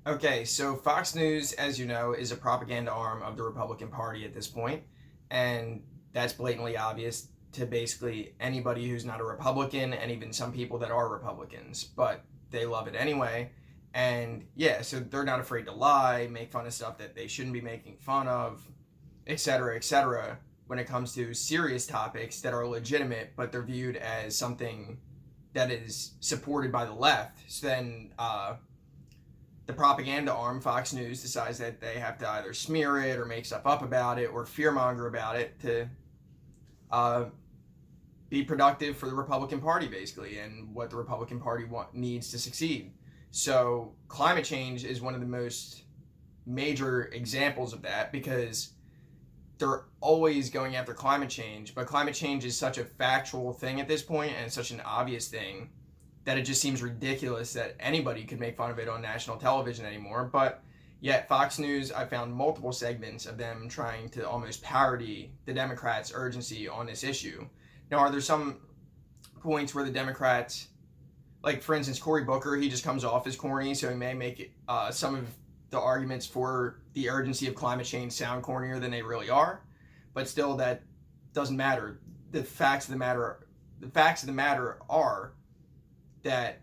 Okay, so Fox News, as you know, is a propaganda arm of the Republican Party at this point, and that's blatantly obvious to basically anybody who's not a Republican and even some people that are Republicans, but they love it anyway. And yeah, so they're not afraid to lie, make fun of stuff that they shouldn't be making fun of, etc., when it comes to serious topics that are legitimate, but they're viewed as something that is supported by the left. So then, the propaganda arm, Fox News, decides that they have to either smear it or make stuff up about it or fearmonger about it to be productive for the Republican Party, basically, and what the Republican Party needs to succeed. So climate change is one of the most major examples of that, because they're always going after climate change, but climate change is such a factual thing at this point, and it's such an obvious thing that it just seems ridiculous that anybody could make fun of it on national television anymore. But yet Fox News, I found multiple segments of them trying to almost parody the Democrats' urgency on this issue. Now, are there some points where the Democrats, like for instance, Cory Booker, he just comes off as corny, so he may make it, some of the arguments for the urgency of climate change sound cornier than they really are, but still that doesn't matter. The facts of the matter are that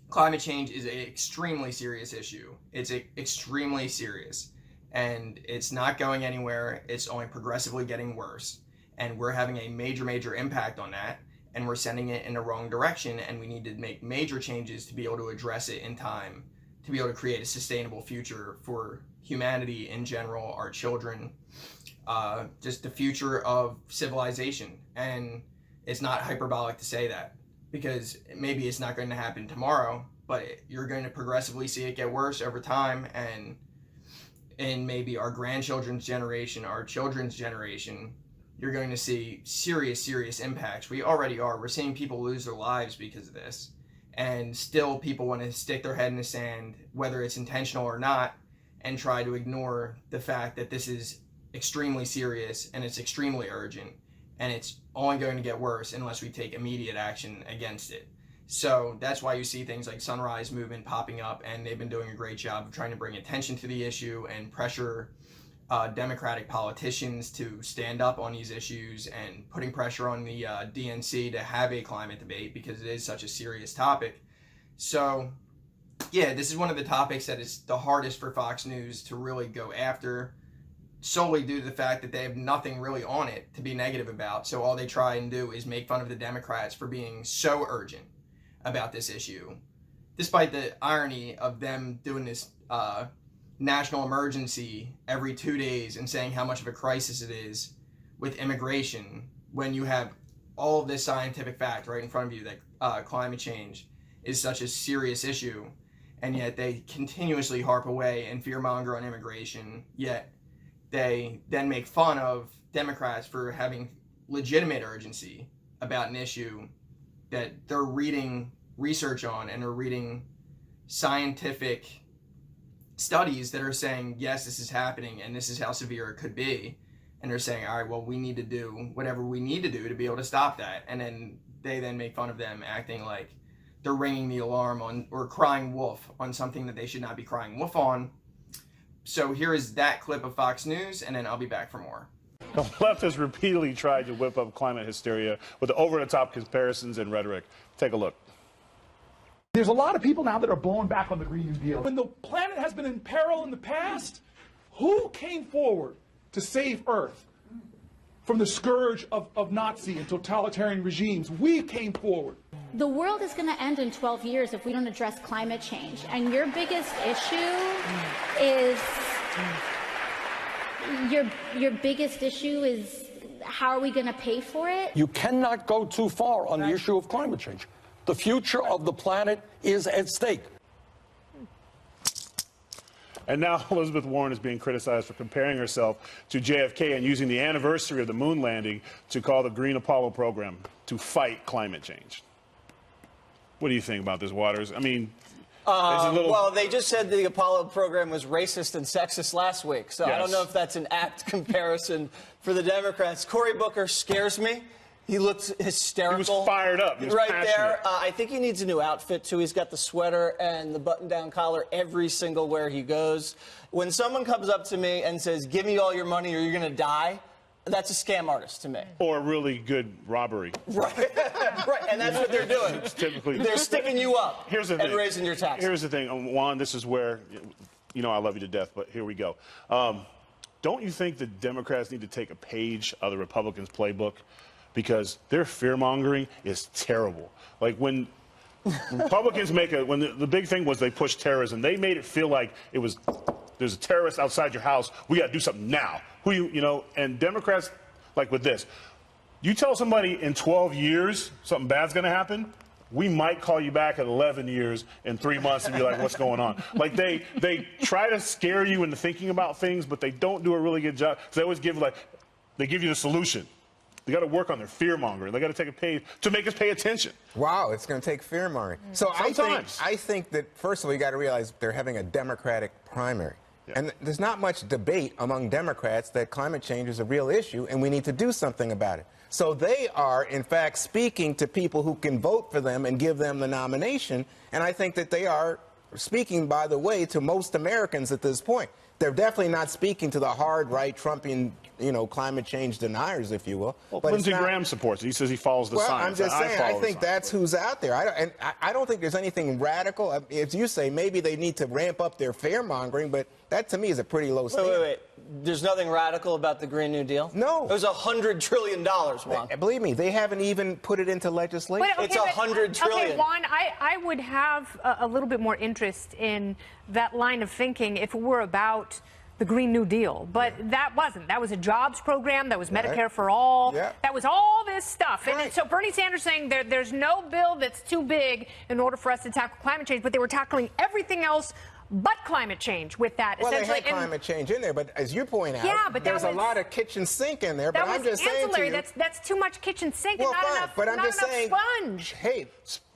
climate change is an extremely serious issue. It's extremely serious, and it's not going anywhere. It's only progressively getting worse, and we're having a major impact on that, and we're sending it in the wrong direction, and we need to make major changes to be able to address it in time, to be able to create a sustainable future for humanity in general, our children, just the future of civilization. And it's not hyperbolic to say that, because maybe it's not going to happen tomorrow, but you're going to progressively see it get worse over time, and in maybe our grandchildren's generation, our children's generation, you're going to see serious impacts. We already are. We're seeing people lose their lives because of this, and still people want to stick their head in the sand, whether it's intentional or not, and try to ignore the fact that this is extremely serious and it's extremely urgent, and it's only going to get worse unless we take immediate action against it. So that's why you see things like Sunrise Movement popping up, and they've been doing a great job of trying to bring attention to the issue and pressure Democratic politicians to stand up on these issues, and putting pressure on the DNC to have a climate debate, because it is such a serious topic. So yeah, this is one of the topics that is the hardest for Fox News to really go after, solely due to the fact that they have nothing really on it to be negative about. So all they try and do is make fun of the Democrats for being so urgent about this issue, despite the irony of them doing this national emergency every 2 days and saying how much of a crisis it is with immigration, when you have all of this scientific fact right in front of you that climate change is such a serious issue, and yet they continuously harp away and fearmonger on immigration, yet they then make fun of Democrats for having legitimate urgency about an issue that they're reading research on, and they're reading scientific studies that are saying, yes, this is happening and this is how severe it could be. And they're saying, all right, well, we need to do whatever we need to do to be able to stop that. And then they then make fun of them, acting like they're ringing the alarm on, or crying wolf on something that they should not be crying wolf on. So here is that clip of Fox News, and then I'll be back for more. The left has repeatedly tried to whip up climate hysteria with over-the-top comparisons and rhetoric. Take a look. There's a lot of people now that are blowing back on the Green New Deal. When the planet has been in peril in the past, who came forward to save Earth from the scourge of Nazi and totalitarian regimes? We came forward. The world is going to end in 12 years if we don't address climate change. And your biggest issue is your biggest issue is how are we going to pay for it? You cannot go too far on the issue of climate change. The future of the planet is at stake. And now Elizabeth Warren is being criticized for comparing herself to JFK and using the anniversary of the moon landing to call the Green Apollo program to fight climate change. What do you think about this, Waters? I mean, well, they just said the Apollo program was racist and sexist last week, so yes. I don't know if that's an apt comparison for the Democrats. Cory Booker scares me. He looks hysterical. He was fired up. He was right passionate. there. I think he needs a new outfit, too. He's got the sweater and the button-down collar every single where he goes. When someone comes up to me and says, give me all your money or you're going to die, that's a scam artist to me. Or a really good robbery. Right. Right. And that's what they're doing. Typically. They're sticking you up Here's the and thing. raising your taxes. Here's the thing. Juan, this is where, you know I love you to death, but here we go. Don't you think the Democrats need to take a page of the Republicans' playbook? Because their fear-mongering is terrible. Like when Republicans when the big thing was they pushed terrorism, they made it feel like it was, there's a terrorist outside your house, we got to do something now. And Democrats, like with this, you tell somebody in 12 years something bad's going to happen, we might call you back at 11 years in 3 months and be like, what's going on? Like they try to scare you into thinking about things, but they don't do a really good job. They always give they give you the solution. They got to work on their fear-mongering. They got to take a page to make us pay attention. Wow, it's going to take fear-mongering. So I think that, first of all, you got to realize they're having a Democratic primary. Yeah. And there's not much debate among Democrats that climate change is a real issue and we need to do something about it. So they are, in fact, speaking to people who can vote for them and give them the nomination. And I think that they are speaking, by the way, to most Americans at this point. They're definitely not speaking to the hard right Trumpian, climate change deniers, if you will. Well, Lindsey Graham supports it. He says he follows the science. I'm just saying, I think that's who's out there. I don't think there's anything radical. As you say, maybe they need to ramp up their fear-mongering, but that to me is a pretty low standard. Wait. There's nothing radical about the Green New Deal? No. It was $100 trillion, Juan. Believe me, they haven't even put it into legislation. It's $100 trillion. Okay, Juan, I would have a little bit more interest in that line of thinking if it were about the Green New Deal. But that wasn't. That was a jobs program. That was Medicare for all. Yeah. That was all this stuff. Right. And so Bernie Sanders saying there's no bill that's too big in order for us to tackle climate change, but they were tackling everything else but climate change with that. Well, they had climate change in there, but as you point out, but there's a lot of kitchen sink in there. But I'm just saying to you, that's too much kitchen sink well, and not fine, enough, but I'm not just enough saying, sponge. Hey,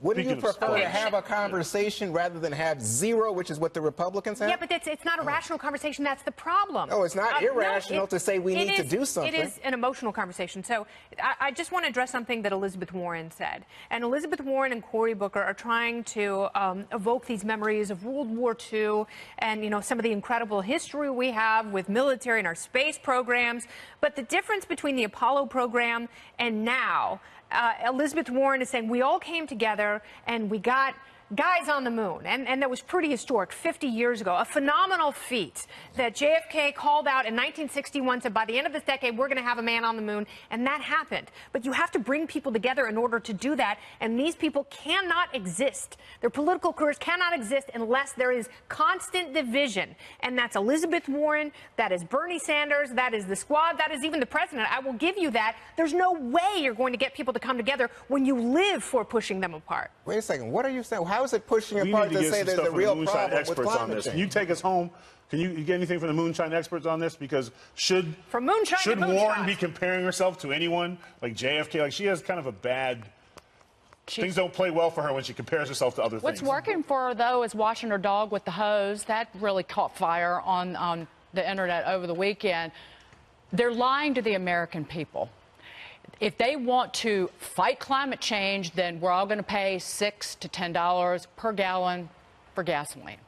wouldn't you prefer to have a conversation rather than have zero, which is what the Republicans have? Yeah, but it's not a rational conversation. That's the problem. No, it's not irrational to say we need to do something. It is an emotional conversation. So I just want to address something that Elizabeth Warren said. And Elizabeth Warren and Cory Booker are trying to evoke these memories of World War II and, some of the incredible history we have with military and our space programs. But the difference between the Apollo program and now, Elizabeth Warren is saying we all came together and we got guys on the moon, and that was pretty historic 50 years ago. A phenomenal feat that JFK called out in 1961, said by the end of this decade we're going to have a man on the moon, and that happened. But you have to bring people together in order to do that, and these people cannot exist. Their political careers cannot exist unless there is constant division, and that's Elizabeth Warren, that is Bernie Sanders, that is the squad, that is even the president. I will give you that. There's no way you're going to get people to come together when you live for pushing them apart. Wait a second. What are you saying? How is it pushing We apart need to to get say some there's stuff a from real the moonshine problem with experts on climate this. change? Can you take us home? Can you get anything from the moonshine experts on this? Because should Warren be comparing herself to anyone like JFK? Like she has kind of a bad. Things don't play well for her when she compares herself to other things. What's working for her, though, is washing her dog with the hose. That really caught fire on the internet over the weekend. They're lying to the American people. If they want to fight climate change, then we're all going to pay $6 to $10 per gallon for gasoline,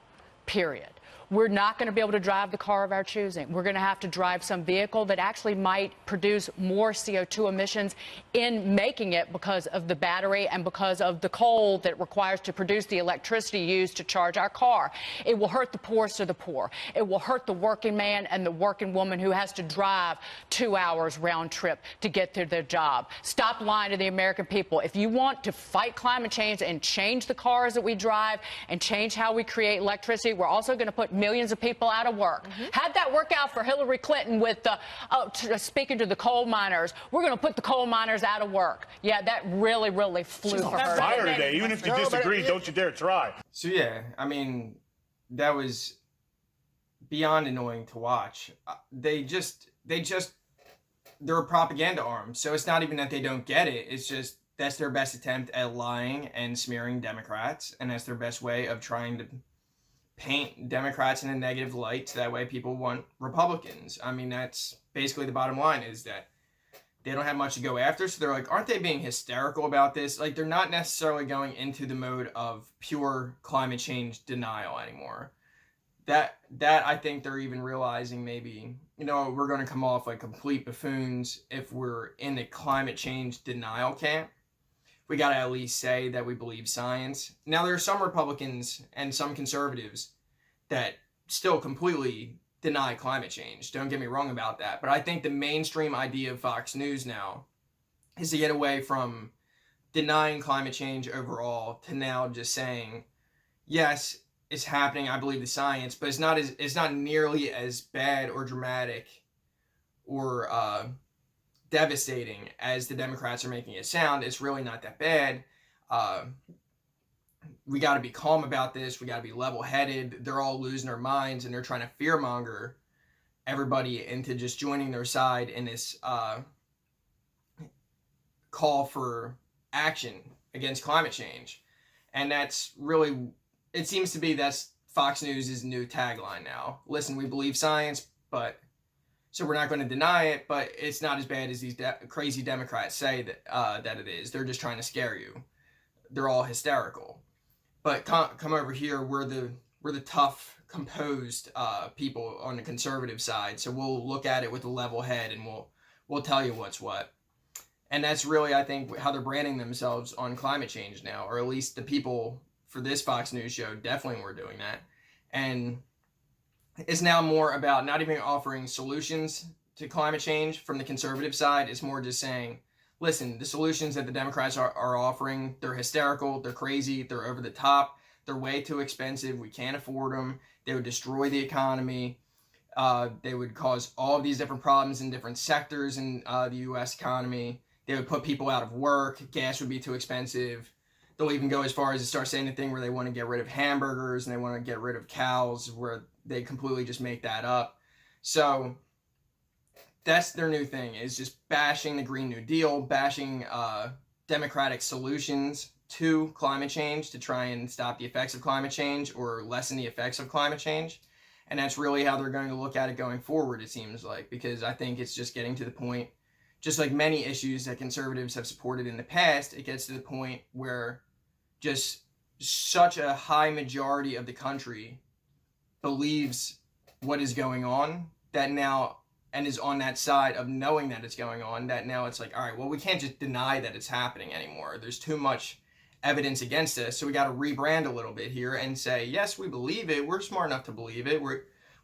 period. We're not going to be able to drive the car of our choosing. We're going to have to drive some vehicle that actually might produce more CO2 emissions in making it because of the battery and because of the coal that it requires to produce the electricity used to charge our car. It will hurt the poorest of the poor. It will hurt the working man and the working woman who has to drive 2 hours round trip to get to their job. Stop lying to the American people. If you want to fight climate change and change the cars that we drive and change how we create electricity, we're also going to put millions of people out of work. How'd that work out for Hillary Clinton with speaking to the coal miners? We're going to put the coal miners out of work. Yeah, that really, really flew for her. Fire today. Even if you disagree, don't you dare try. So yeah, I mean, that was beyond annoying to watch. They're a propaganda arm. So it's not even that they don't get it. It's just that's their best attempt at lying and smearing Democrats, and that's their best way of trying to paint Democrats in a negative light so that way people want Republicans. I mean, that's basically the bottom line, is that they don't have much to go after. So they're like, aren't they being hysterical about this? Like, they're not necessarily going into the mode of pure climate change denial anymore. That I think they're even realizing maybe, we're going to come off like complete buffoons if we're in the climate change denial camp. We got to at least say that we believe science. Now, there are some Republicans and some conservatives that still completely deny climate change. Don't get me wrong about that. But I think the mainstream idea of Fox News now is to get away from denying climate change overall to now just saying, yes, it's happening. I believe the science, but it's not nearly as bad or dramatic or devastating as the Democrats are making it sound. It's really not that bad. We got to be calm about this. We got to be level-headed. They're all losing their minds, and they're trying to fearmonger everybody into just joining their side in this call for action against climate change. And that's really, it seems to be that's Fox News' new tagline now. Listen, we believe science, but so we're not going to deny it, but it's not as bad as these crazy Democrats say that it is. They're just trying to scare you. They're all hysterical. But come over here. We're the tough, composed people on the conservative side. So we'll look at it with a level head, and we'll tell you what's what. And that's really, I think, how they're branding themselves on climate change now, or at least the people for this Fox News show definitely were doing that. And it's now more about not even offering solutions to climate change from the conservative side. It's more just saying, listen, the solutions that the Democrats are offering, they're hysterical, they're crazy, they're over the top, they're way too expensive, we can't afford them, they would destroy the economy, they would cause all of these different problems in different sectors in the U.S. economy, they would put people out of work, gas would be too expensive. They'll even go as far as to start saying the thing where they want to get rid of hamburgers and they want to get rid of cows, where they completely just make that up. So that's their new thing, is just bashing the Green New Deal, bashing democratic solutions to climate change to try and stop the effects of climate change or lessen the effects of climate change. And that's really how they're going to look at it going forward, it seems like, because I think it's just getting to the point, just like many issues that conservatives have supported in the past, it gets to the point where just such a high majority of the country believes what is going on that now, and is on that side of knowing that it's going on, that now it's like, all right, well, we can't just deny that it's happening anymore. There's too much evidence against us, so we got to rebrand a little bit here and say, yes, we believe it. We're smart enough to believe it.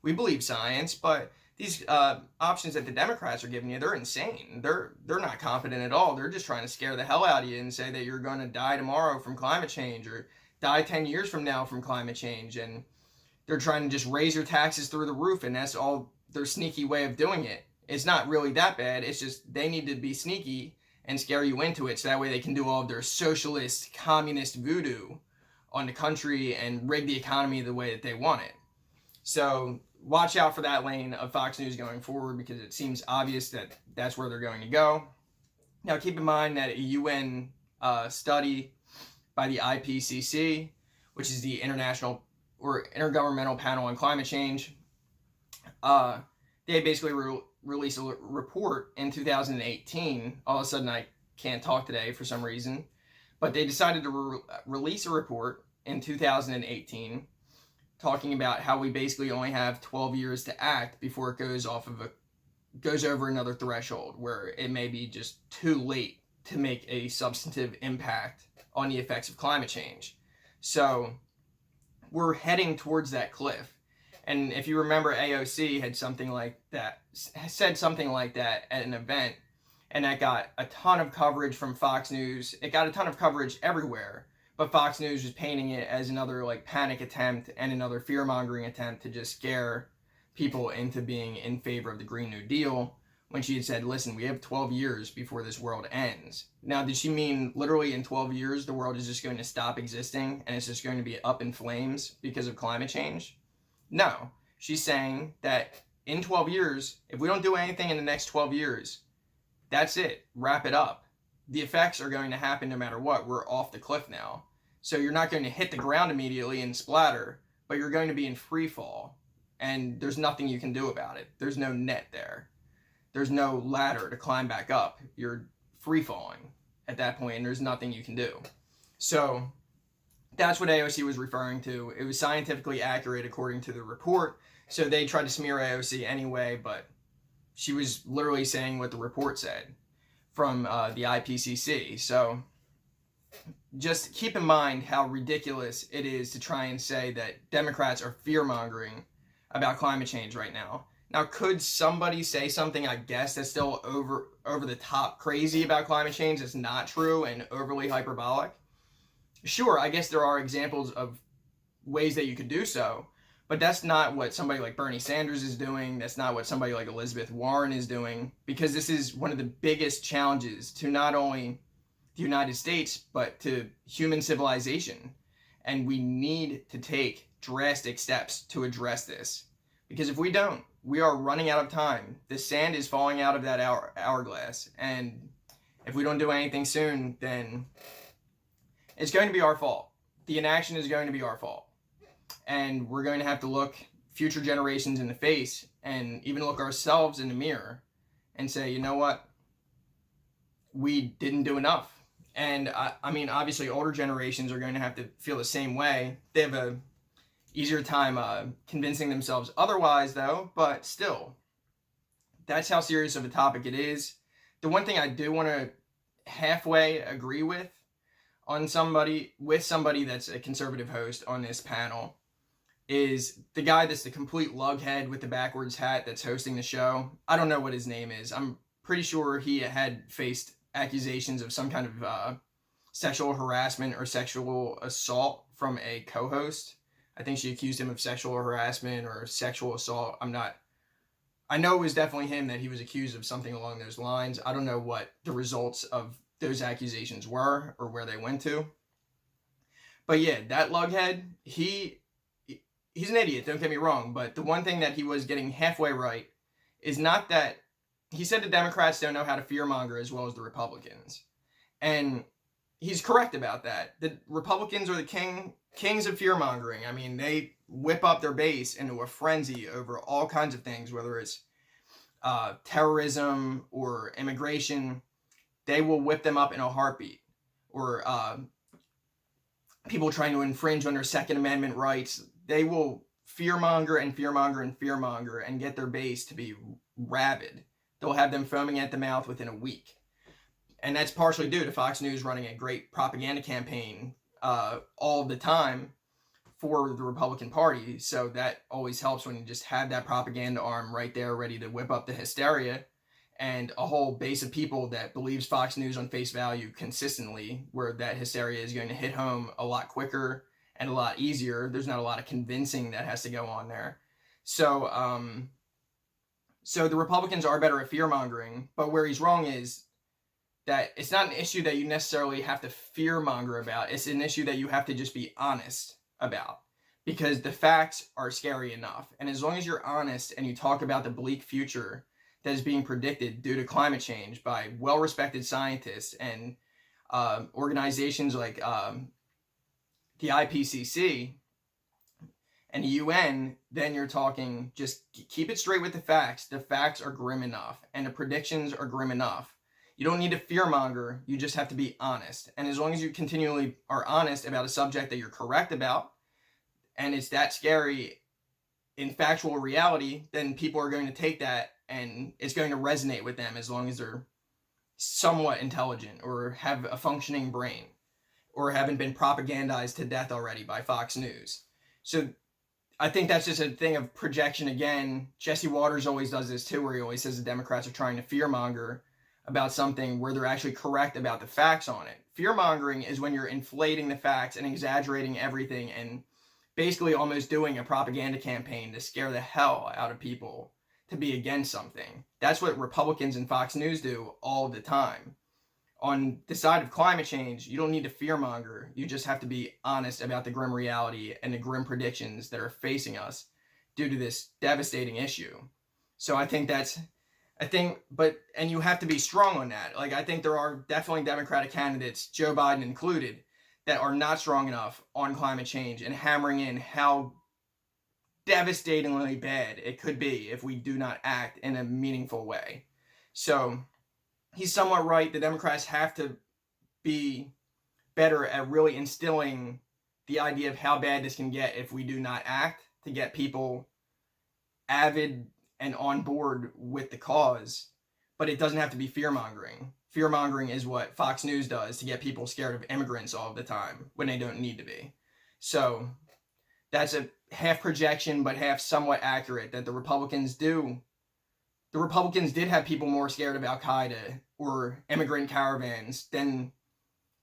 We believe science, but these options that the Democrats are giving you, they're insane. They're not confident at all. They're just trying to scare the hell out of you and say that you're going to die tomorrow from climate change or die 10 years from now from climate change. And they're trying to just raise your taxes through the roof, and that's all their sneaky way of doing it. It's not really that bad. It's just they need to be sneaky and scare you into it so that way they can do all of their socialist, communist voodoo on the country and rig the economy the way that they want it. So watch out for that lane of Fox News going forward, because it seems obvious that that's where they're going to go. Now, keep in mind that a UN study by the IPCC, which is the International or Intergovernmental Panel on Climate Change, they basically released a report in 2018. All of a sudden, I can't talk today for some reason, but they decided to release a report in 2018 talking about how we basically only have 12 years to act before it goes over another threshold where it may be just too late to make a substantive impact on the effects of climate change. So we're heading towards that cliff. And if you remember, AOC had said something like that at an event, and that got a ton of coverage from Fox News. It got a ton of coverage everywhere, but Fox News was painting it as another panic attempt and another fear-mongering attempt to just scare people into being in favor of the Green New Deal, when she had said, listen, we have 12 years before this world ends. Now, did she mean literally in 12 years the world is just going to stop existing and it's just going to be up in flames because of climate change? No. She's saying that in 12 years, if we don't do anything in the next 12 years, that's it. Wrap it up. The effects are going to happen no matter what. We're off the cliff now. So you're not going to hit the ground immediately and splatter, but you're going to be in free fall. And there's nothing you can do about it. There's no net there. there's no ladder to climb back up. You're free falling at that point, and there's nothing you can do. So that's what AOC was referring to. It was scientifically accurate according to the report. So they tried to smear AOC anyway, but she was literally saying what the report said from the IPCC. So just keep in mind how ridiculous it is to try and say that Democrats are fear-mongering about climate change right now. Now, could somebody say something, I guess, that's still over the top crazy about climate change that's not true and overly hyperbolic? Sure, I guess there are examples of ways that you could do so, but that's not what somebody like Bernie Sanders is doing. That's not what somebody like Elizabeth Warren is doing, because this is one of the biggest challenges to not only the United States, but to human civilization. And we need to take drastic steps to address this, because if we don't, we are running out of time. The sand is falling out of that hourglass, and if we don't do anything soon, then it's going to be our fault. The inaction is going to be our fault. And we're going to have to look future generations in the face and even look ourselves in the mirror and say, you know what? We didn't do enough. And I mean, obviously older generations are going to have to feel the same way. They have a easier time convincing themselves otherwise though, but still, that's how serious of a topic it is. The one thing I do want to halfway agree with somebody that's a conservative host on this panel is the guy that's the complete lughead with the backwards hat that's hosting the show. I don't know what his name is. I'm pretty sure he had faced accusations of some kind of sexual harassment or sexual assault from a co-host. I think she accused him of sexual harassment or sexual assault. I know it was definitely him that he was accused of something along those lines. I don't know what the results of those accusations were or where they went to. But yeah, that lughead, he's an idiot, don't get me wrong, but the one thing that he was getting halfway right is not that he said the Democrats don't know how to fearmonger as well as the Republicans. And he's correct about that. The Republicans are the kings of fearmongering. I mean, they whip up their base into a frenzy over all kinds of things, whether it's terrorism or immigration. They will whip them up in a heartbeat. Or people trying to infringe on their Second Amendment rights. They will fearmonger and fearmonger and fearmonger and get their base to be rabid. They'll have them foaming at the mouth within a week. And that's partially due to Fox News running a great propaganda campaign all the time for the Republican Party. So that always helps when you just have that propaganda arm right there ready to whip up the hysteria and a whole base of people that believes Fox News on face value consistently, where that hysteria is going to hit home a lot quicker and a lot easier. There's not a lot of convincing that has to go on there. So the Republicans are better at fear-mongering, but where he's wrong is that it's not an issue that you necessarily have to fear-monger about. It's an issue that you have to just be honest about, because the facts are scary enough. And as long as you're honest and you talk about the bleak future that is being predicted due to climate change by well-respected scientists and organizations like the IPCC and the UN, then you're talking, just keep it straight with the facts. The facts are grim enough and the predictions are grim enough. You don't need to fearmonger, you just have to be honest. And as long as you continually are honest about a subject that you're correct about, and it's that scary in factual reality, then people are going to take that and it's going to resonate with them as long as they're somewhat intelligent or have a functioning brain or haven't been propagandized to death already by Fox News. So I think that's just a thing of projection again. Jesse Waters always does this too, where he always says the Democrats are trying to fearmonger about something where they're actually correct about the facts on it. Fearmongering is when you're inflating the facts and exaggerating everything and basically almost doing a propaganda campaign to scare the hell out of people to be against something. That's what Republicans and Fox News do all the time. On the side of climate change, you don't need to fearmonger. You just have to be honest about the grim reality and the grim predictions that are facing us due to this devastating issue. So I think and you have to be strong on that. Like, I think there are definitely Democratic candidates, Joe Biden included, that are not strong enough on climate change and hammering in how devastatingly bad it could be if we do not act in a meaningful way. So he's somewhat right. The Democrats have to be better at really instilling the idea of how bad this can get if we do not act, to get people avid and on board with the cause. But it doesn't have to be fear-mongering. Fear-mongering is what Fox News does to get people scared of immigrants all the time when they don't need to be. So that's a half projection, but half somewhat accurate, that the Republicans did have people more scared of Al-Qaeda or immigrant caravans than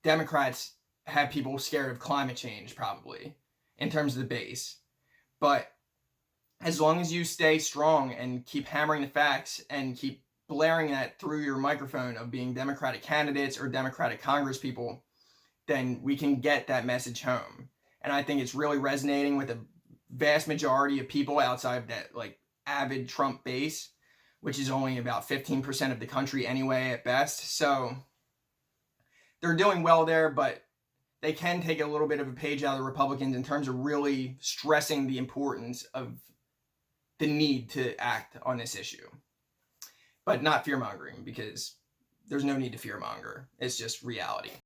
Democrats have people scared of climate change, probably, in terms of the base. But as long as you stay strong and keep hammering the facts and keep blaring that through your microphone of being Democratic candidates or Democratic congresspeople, then we can get that message home. And I think it's really resonating with a vast majority of people outside of that, like, avid Trump base, which is only about 15% of the country anyway at best. So they're doing well there, but they can take a little bit of a page out of the Republicans in terms of really stressing the importance of the need to act on this issue. But not fear-mongering, because there's no need to fear-monger. It's just reality.